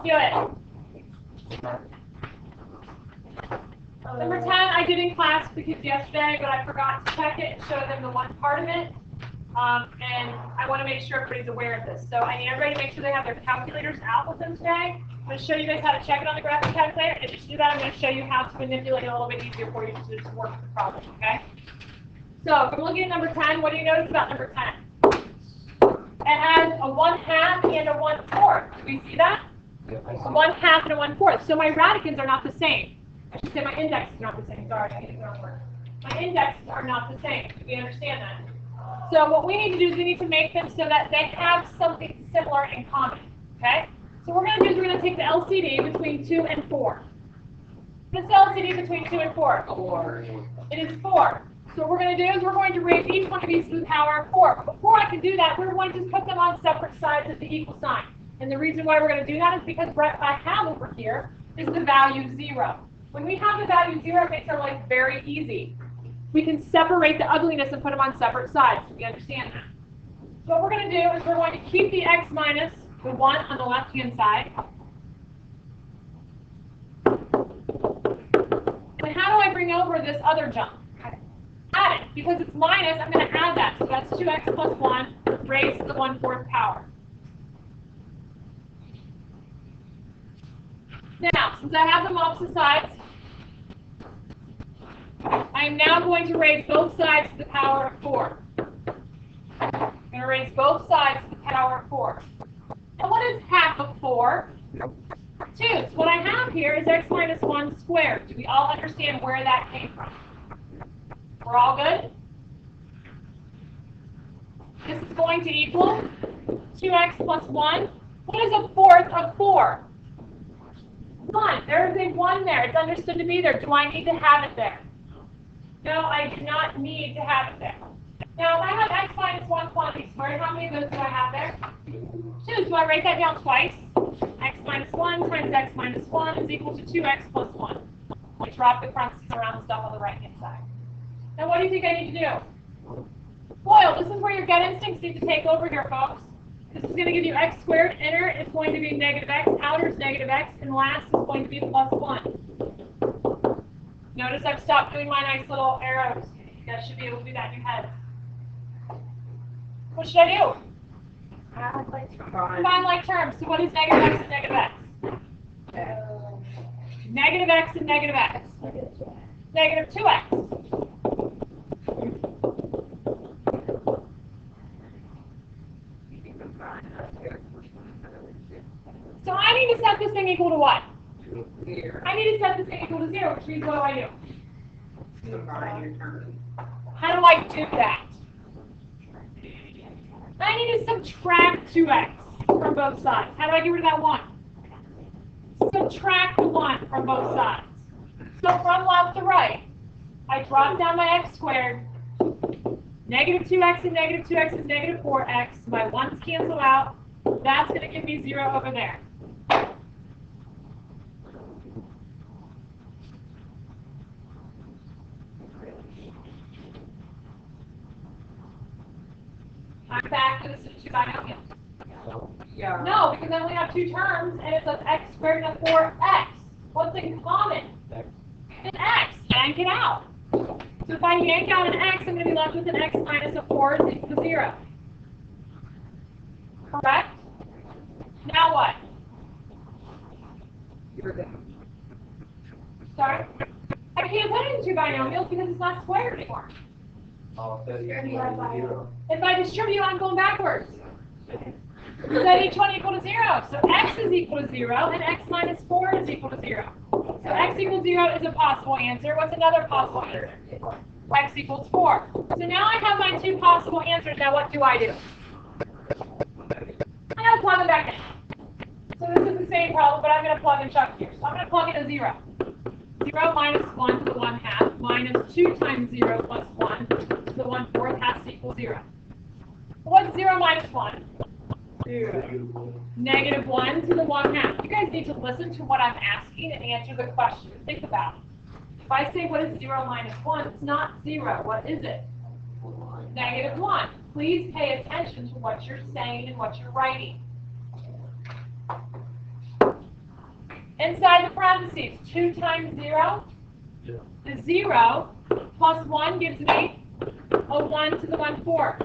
Let's do it. Number 10, I did in class because yesterday, but I forgot to check it and show them the one part of it. And I want to make sure everybody's aware of this. So I need everybody to make sure they have their calculators out with them today. I'm going to show you guys how to check it on the graphic calculator. And just to do that, I'm going to show you how to manipulate it a little bit easier for you to just work the problem, okay? So if we're looking at number 10, what do you notice about number 10? It has a 1/2 and a 1/4. Do we see that? A 1/2 and a 1/4. So my radicals are not the same. I should say my indexes are not the same. Sorry, I used the wrong word. My indexes are not the same. Do we understand that? So what we need to do is we need to make them so that they have something similar in common. Okay? So what we're going to do is we're going to take the LCD between 2 and 4. What's the LCD between 2 and 4? 4. It is 4. So what we're going to do is we're going to raise each one of these to the power of 4. But before I can do that, we're going to just put them on separate sides of the equal sign. And the reason why we're going to do that is because what I have over here is the value 0. When we have the value 0, it makes our life very easy. We can separate the ugliness and put them on separate sides. We understand that. So what we're going to do is we're going to keep the x minus the 1 on the left-hand side. And how do I bring over this other jump? Add it. Because it's minus, I'm going to add that. So that's 2x plus 1 raised to the 1/4 power. Now, since I have them opposite sides, I am now going to raise both sides to the power of 4. I'm going to raise both sides to the power of 4. And what is half of 4? 2. So what I have here is x minus 1 squared. Do we all understand where that came from? We're all good? This is going to equal 2x plus 1. What is 1/4 of 4? 1. There's a 1 there. It's understood to be there. Do I need to have it there? No, I do not need to have it there. Now, if I have x minus 1 quantity squared, how many of those do I have there? 2. Do I write that down twice? X minus 1 times x minus 1 is equal to 2x plus 1. I drop the parentheses around the stuff on the right-hand side. Now, what do you think I need to do? Boyle, this is where your gut instincts need to take over here, folks. This is going to give you x squared. Inner is going to be negative x. Outer is negative x. And last is going to be plus 1. Notice I've stopped doing my nice little arrows. You guys should be able to do that in your head. What should I do? Combine like terms. So what is negative x and negative x? Negative x and negative x. Negative 2x. So I need to set this thing equal to what? I need to set this thing equal to 0, which means what do I do? How do I do that? I need to subtract 2x from both sides. How do I get rid of that 1? Subtract the 1 from both sides. So from left to right, I drop down my x squared. Negative 2x and negative 2x is negative 4x. My 1's cancel out. That's going to give me 0 over there. I'm back to the 2 binomial. Yeah. No, because I only have 2 terms, and it's an x squared and a 4x. What's in common? An x. Yank it out. So if I yank out an x, I'm going to be left with an x minus a 4 is equal to 0. Correct? Now what? Sorry? I can't put it in 2 binomials because it's not squared anymore. If I distribute, I'm going backwards. So then each one equal to 0. So x is equal to 0, and x minus 4 is equal to 0. So x equals 0 is a possible answer. What's another possible answer? X equals 4. So now I have my 2 possible answers. Now what do? I got to plug them back in. So this is the same problem, but I'm going to plug in Chuck here. So I'm going to plug in a 0. 0 minus 1 to the 1/2 minus 2 times 0 plus 1 to the 1/4 has to equal 0. What's 0 minus 1? 0. Negative 1 to the 1/2. You guys need to listen to what I'm asking and answer the question. Think about it. If I say what is 0 minus 1, it's not 0. What is it? Negative 1. Please pay attention to what you're saying and what you're writing. Inside the parentheses, 2 times 0 is 0, plus 1 gives me a 1 to the 1/4.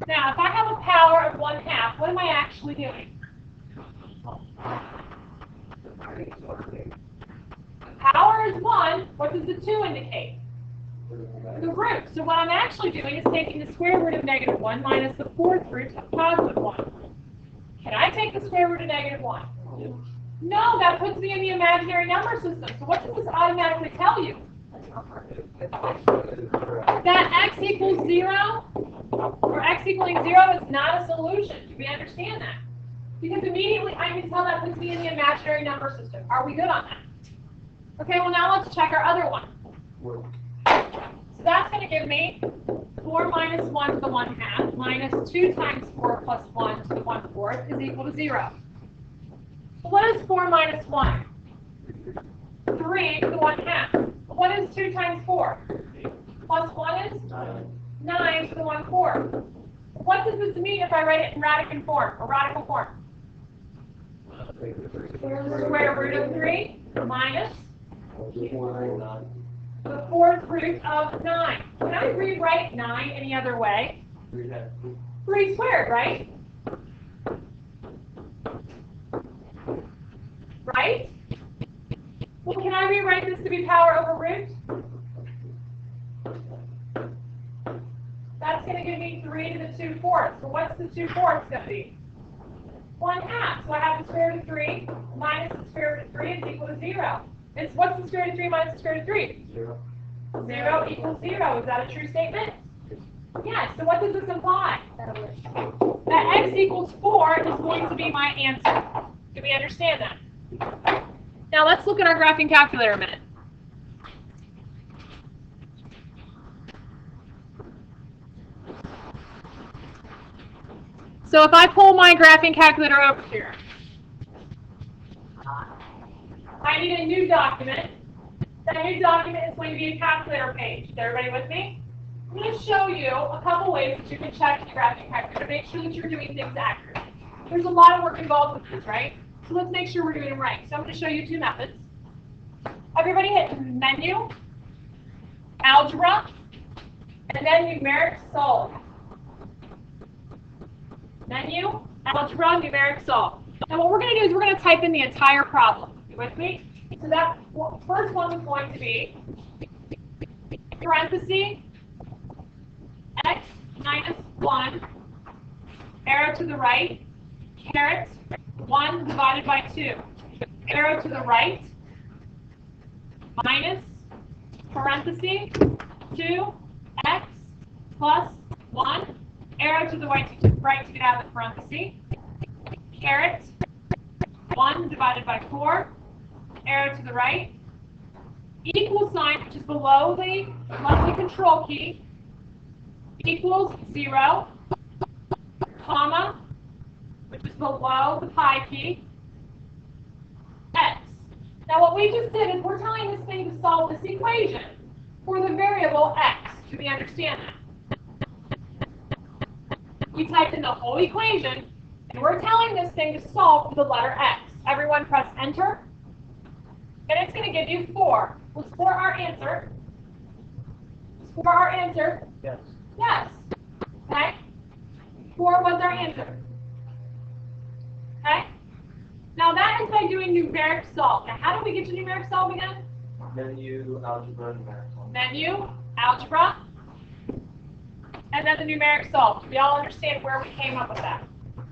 Now, if I have a power of 1/2, what am I actually doing? Power is 1. What does the 2 indicate? The root. So what I'm actually doing is taking the square root of -1 minus the 4th root of +1. Can I take the square root of -1? No, that puts me in the imaginary number system. So what does this automatically tell you? That x equals 0, or x equaling 0 is not a solution. Do we understand that? Because immediately I can tell that puts me in the imaginary number system. Are we good on that? Okay, well now let's check our other one. So that's going to give me 4 minus 1 to the 1/2 minus 2 times 4 plus 1 to the 1/4 is equal to 0. So what is 4 minus 1? 3 to the 1/2. What is 2 times 4? Plus 1 is 9 to the 1/4. What does this mean if I write it in radical form? Square root of 3 minus the 4th root of 9. Can I rewrite 9 any other way? 3 squared, right? Right? Well, can I rewrite this to be power over root? That's going to give me 3 to the 2/4. So what's the 2/4 going to be? 1/2. So I have the square root of 3 minus the square root of 3 is equal to 0. What's the square root of 3 minus the square root of 3? 0. 0 equals 0. Is that a true statement? Yes. So what does this imply? That x equals 4 is going to be my answer. Do we understand that? Now let's look at our graphing calculator a minute. So if I pull my graphing calculator over here, I need a new document. That new document is going to be a calculator page. Is everybody with me? I'm going to show you a couple ways that you can check the graphing calculator to make sure that you're doing things accurately. There's a lot of work involved with this, right? So let's make sure we're doing them right. So I'm going to show you 2 methods. Everybody hit menu, algebra, and then numeric solve. Menu, algebra, numeric solve. Now what we're going to do is we're going to type in the entire problem. You with me? So that first one is going to be parenthesis x minus 1, arrow to the right, caret 1 divided by 2, arrow to the right, minus parenthesis 2x plus 1, arrow to the right to get out of the parenthesis, caret 1 divided by 4, arrow to the right, equal sign, which is below the monthly control key, equals 0, comma, which is below the pi key, x. Now what we just did is we're telling this thing to solve this equation for the variable x. Do we understand that? We typed in the whole equation, and we're telling this thing to solve for the letter x. Everyone press enter, and it's going to give you 4. Was 4 our answer? Was 4 our answer? Yes. Yes. Okay? 4 was our answer. Okay? Now that is by doing numeric solve. Now how do we get to numeric solve again? Menu, algebra, numerical. Menu, algebra, and then the numeric solve. We all understand where we came up with that.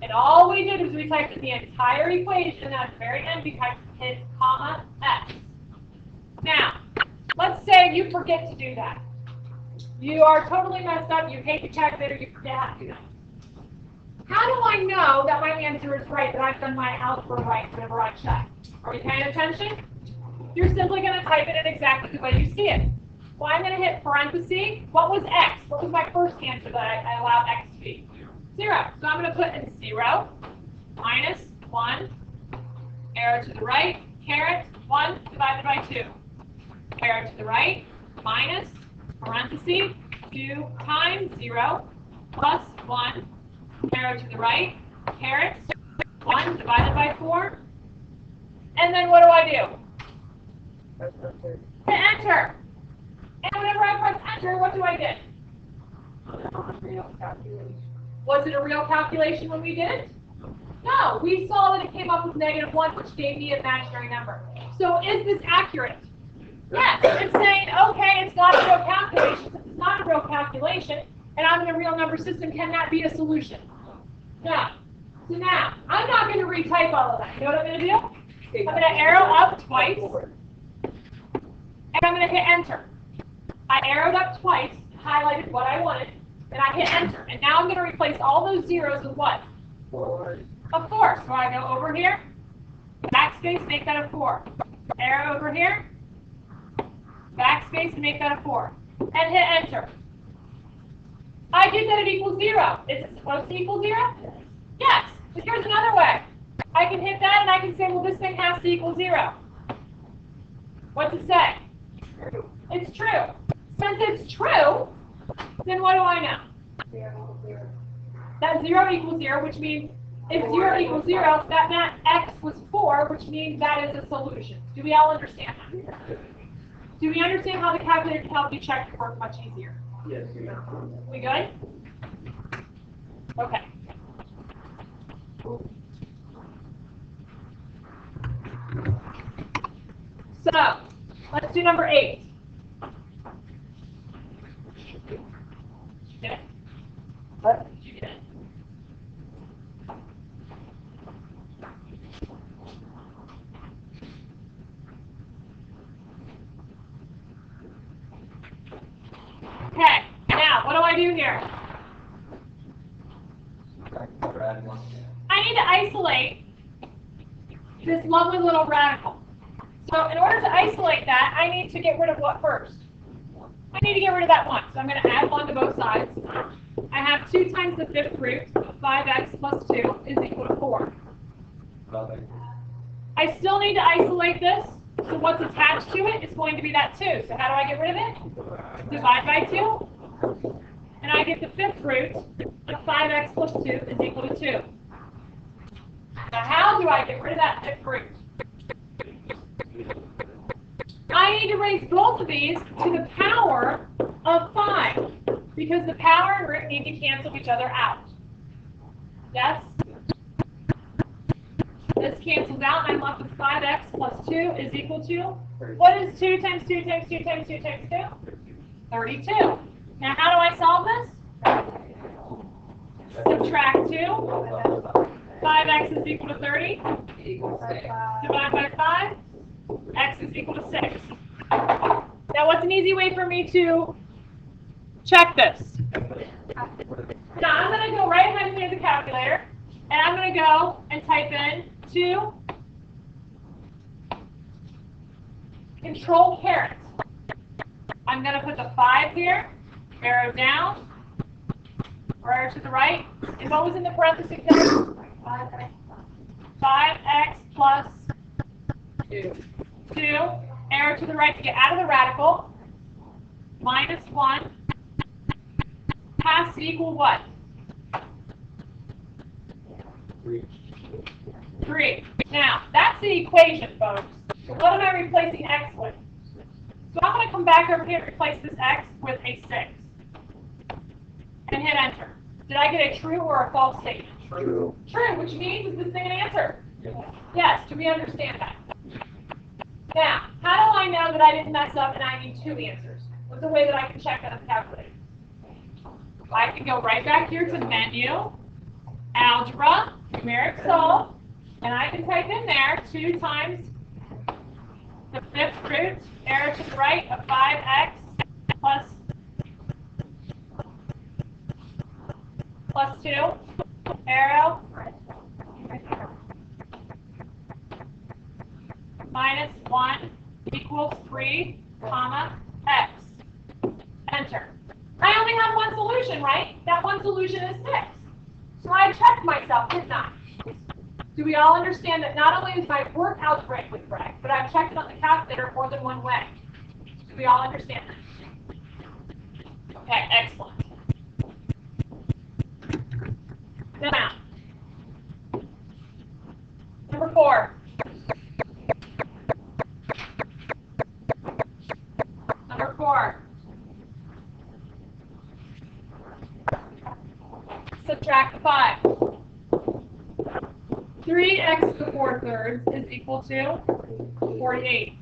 And all we did was we typed in the entire equation, and at the very end we typed in comma x. Now, let's say you forget to do that. You are totally messed up, you hate the calculator, you forget how to do that. How do I know that my answer is right, that I've done my algebra right whenever I check? Are you paying attention? You're simply going to type it in exactly the way you see it. Well, I'm going to hit parentheses. What was x? What was my first answer that I allowed x to be? 0. So I'm going to put in 0, minus 1, arrow to the right, caret 1 divided by 2. Arrow to the right, minus, parentheses, 2 times 0, plus 1, arrow to the right, caret 1 divided by 4, And then what do I do? Hit enter. And whenever I press enter, what do I get? Was it a real calculation when we did it? No, we saw that it came up with -1, which gave me an imaginary number. So is this accurate? Yes, it's saying, okay, it's not a real calculation. Since it's not a real calculation, and I'm in a real number system, can that be a solution? No. So now, I'm not going to retype all of that. You know what I'm going to do? I'm going to arrow up twice, and I'm going to hit enter. I arrowed up twice, highlighted what I wanted, and I hit enter. And now I'm going to replace all those zeros with what? 4. Of 4. So I go over here, backspace, make that a 4. Arrow over here, backspace, and make that a 4. And hit enter. I get that it equals 0. Is it supposed to equal 0? Yes. But here's another way. I can hit that and I can say, well, this thing has to equal 0. What's it say? It's true. Since it's true, then what do I know? That 0 equals 0, which means if 0 equals 0, that meant x was 4, which means that is a solution. Do we all understand that? Do we understand how the calculator can help you check your work much easier? Yes. We good? Okay. So, let's do number 8. Get it? What? Did you get it? Okay, now what do I do here? I need to isolate this lovely little radical. So in order to isolate that, I need to get rid of what first? I need to get rid of that 1. So I'm going to add 1 to both sides. I have 2 times the 5th root of 5x plus 2 is equal to 4. I still need to isolate this. So what's attached to it is going to be that 2. So how do I get rid of it? Divide by 2. And I get the 5th root of 5x plus 2 is equal to 2. Now how do I get rid of that 5th root? I need to raise both of these to the power of 5, because the power and root need to cancel each other out. Yes? This cancels out, and I'm left with 5x plus 2 is equal to, what is 2 times 2 times 2 times 2 times 2? 32. Now how do I solve this? Subtract 2. 5x is equal to 30. Divide by 5. X is equal to 6. Now what's an easy way for me to check this? Now I'm going to go right ahead and use the calculator, and I'm going to go and type in 2 control caret. I'm going to put the 5 here, arrow down, or arrow to the right. And what was in the parentheses? 5x plus 2. 2, arrow to the right to get out of the radical, minus 1, has to equal what? 3. Now, that's the equation, folks. What am I replacing x with? So I'm going to come back over here and replace this x with a 6. And hit enter. Did I get a true or a false statement? True. True, which means is this thing an answer? Yes, do we understand that? Now, how do I know that I didn't mess up and I need 2 answers? What's a way that I can check that on the calculator? I can go right back here to menu, algebra, numeric solve, and I can type in there 2 times the 5th root, arrow to the right of 5x plus 2, arrow, minus 1 equals 3, comma, x. Enter. I only have one solution, right? That one solution is 6. So I checked myself, didn't I? Do we all understand that not only is my work algebraically correct, but I've checked it on the calculator more than one way? Do we all understand that? Okay, excellent. Now, number 4. subtract the 5. 3x to the 4/3 is equal to 48.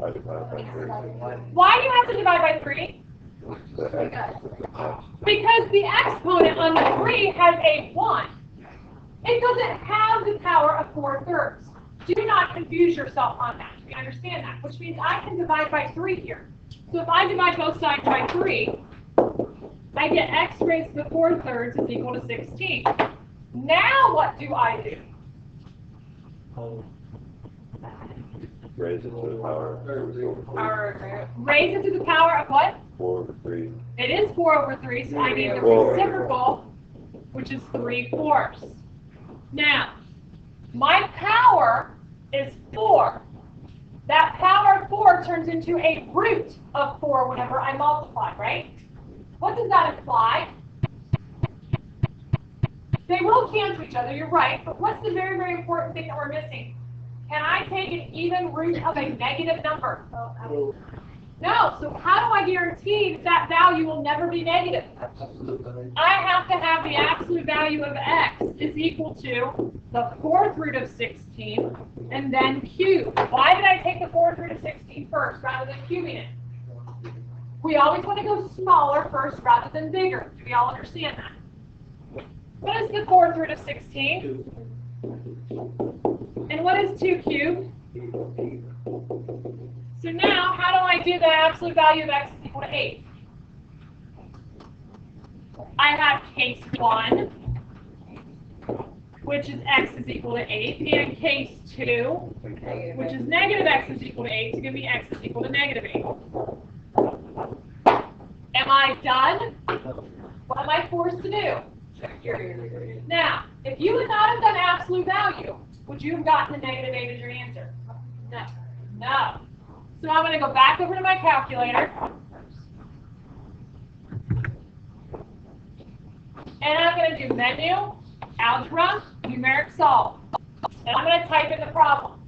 I divide by 3. Why do you have to divide by 3? The x. Because the exponent on the 3 has a 1. It doesn't have the power of 4/3. Do not confuse yourself on that. You understand that? Which means I can divide by 3 here. So if I divide both sides by 3, I get x raised to the 4/3 is equal to 16. Now what do I do? Raise it to the power Raise it to the power of what? 4/3. It is 4/3, so I need the reciprocal, which is 3/4. Now, my power is 4. That power of 4 turns into a root of 4 whenever I multiply, right? What does that imply? They will cancel each other, you're right, but what's the very, very important thing that we're missing? Can I take an even root of a negative number? No, so how do I guarantee that value will never be negative? I have to have the absolute value of x is equal to the 4th root of 16 and then cube. Why did I take the 4th root of 16 first rather than cubing it? We always want to go smaller first rather than bigger. Do we all understand that? What is the 4th root of 16? And what is 2 cubed? So now, how do I do the absolute value of x is equal to 8? I have case 1, which is x is equal to 8, and case 2, which is negative x is equal to 8, to give me x is equal to negative 8. Am I done? What am I forced to do? Now, if you would not have done absolute value, would you have gotten the negative 8 as your answer? No. No. So I'm going to go back over to my calculator. And I'm going to do menu, algebra, numeric solve. And I'm going to type in the problem.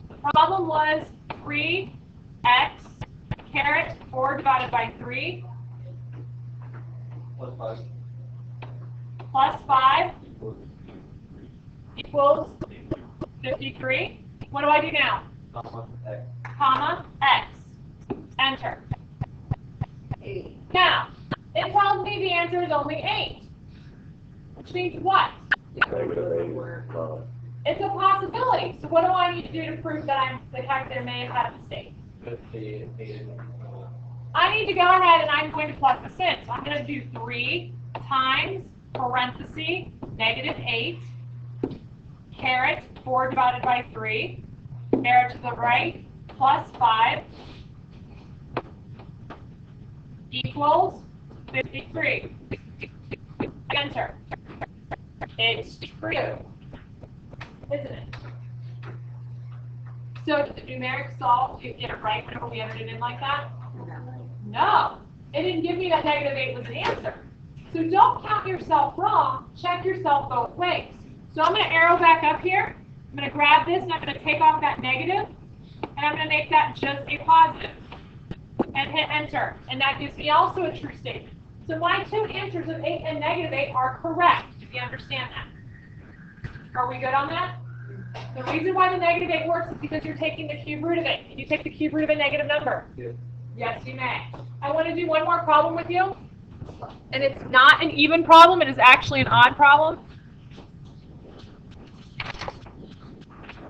The problem was 3x caret 4 divided by 3 plus 5 equals 53. What do I do now? Comma, x. Enter. 8. Now, it tells me the answer is only 8. Which means what? Negative 8 is wrong. It's a possibility. So what do I need to do to prove that the calculator may have had a mistake? I need to go ahead and I'm going to plug this in. So I'm going to do 3 times parenthesis negative 8 caret 4 divided by 3 arrow to the right plus 5 equals 53. Enter. It's true, isn't it? So did the numeric solve get it right whenever we entered it in like that? No. It didn't give me that negative 8 was the answer. So don't count yourself wrong. Check yourself both ways. So I'm going to arrow back up here. I'm going to grab this and I'm going to take off that negative. And I'm going to make that just a positive. And hit enter. And that gives me also a true statement. So my two answers of 8 and negative 8 are correct, if you understand that. Are we good on that? The reason why the negative 8 works is because you're taking the cube root of it. Can you take the cube root of a negative number? Yeah. Yes, you may. I want to do one more problem with you. And it's not an even problem, it is actually an odd problem.